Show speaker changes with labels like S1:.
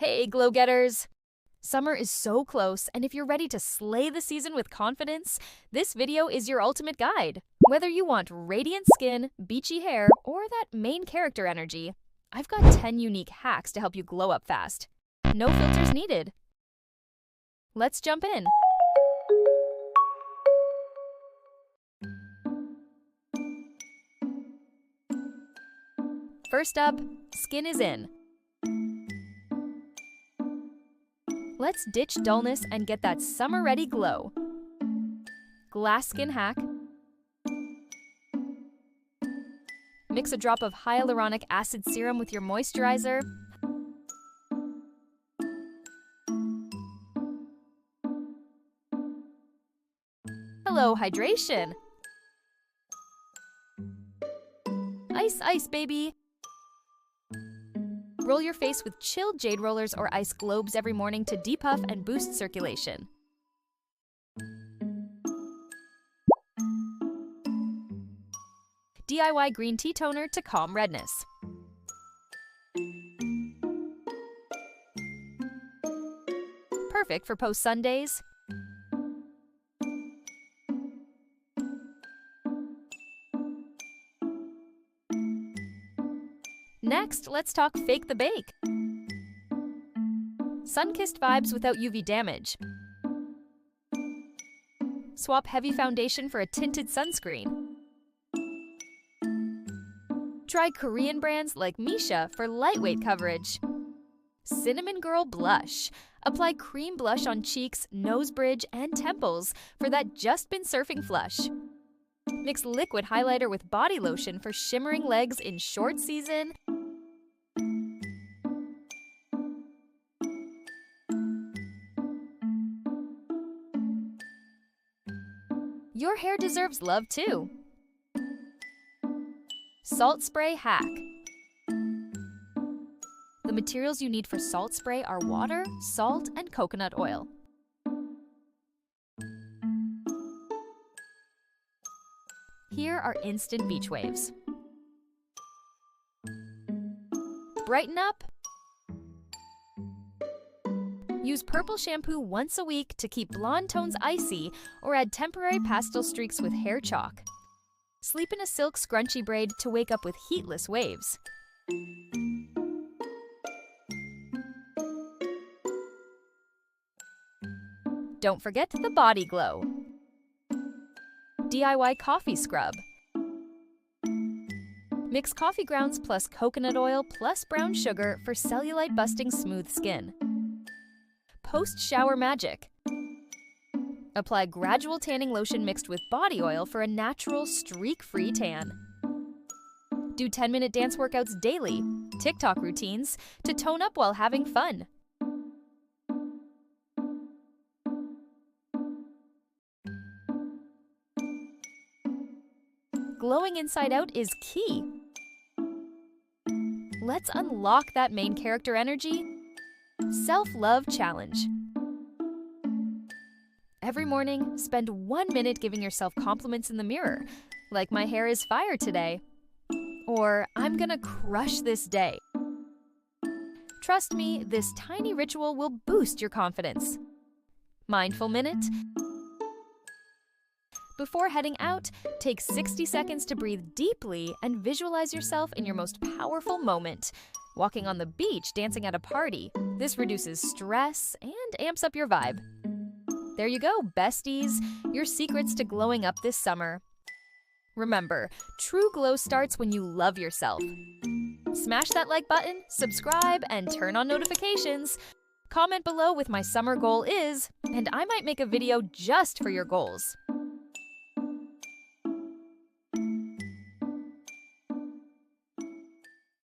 S1: Hey, glow-getters! Summer is so close, and if you're ready to slay the season with confidence, this video is your ultimate guide. Whether you want radiant skin, beachy hair, or that main character energy, I've got 10 unique hacks to help you glow up fast. No filters needed. Let's jump in. First up, skin is in. Let's ditch dullness and get that summer-ready glow. Glass skin hack. Mix a drop of hyaluronic acid serum with your moisturizer. Hello, hydration. Ice, ice, baby. Roll your face with chilled jade rollers or ice globes every morning to depuff and boost circulation. DIY green tea toner to calm redness. Perfect for post-sun days. Next, let's talk Fake the Bake. Sun-kissed vibes without UV damage. Swap heavy foundation for a tinted sunscreen. Try Korean brands like Misha for lightweight coverage. Cinnamon Girl Blush. Apply cream blush on cheeks, nose bridge, and temples for that just-been-surfing flush. Mix liquid highlighter with body lotion for shimmering legs in short season. Your hair deserves love too. Salt spray hack. The materials you need for salt spray are water, salt, and coconut oil. Here are instant beach waves. Brighten up. Use purple shampoo once a week to keep blonde tones icy or add temporary pastel streaks with hair chalk. Sleep in a silk scrunchy braid to wake up with heatless waves. Don't forget the body glow. DIY coffee scrub. Mix coffee grounds plus coconut oil plus brown sugar for cellulite-busting smooth skin. Post-shower magic. Apply gradual tanning lotion mixed with body oil for a natural, streak-free tan. Do 10-minute dance workouts daily, TikTok routines, to tone up while having fun. Glowing inside out is key. Let's unlock that main character energy. Self-love challenge. Every morning, spend 1 minute giving yourself compliments in the mirror, like "my hair is fire today," or "I'm gonna crush this day." Trust me, this tiny ritual will boost your confidence. Mindful minute. Before heading out, take 60 seconds to breathe deeply and visualize yourself in your most powerful moment. Walking on the beach, dancing at a party. This reduces stress and amps up your vibe. There you go, besties, your secrets to glowing up this summer. Remember, true glow starts when you love yourself. Smash that like button, subscribe, and turn on notifications. Comment below with my summer goal is, and I might make a video just for your goals.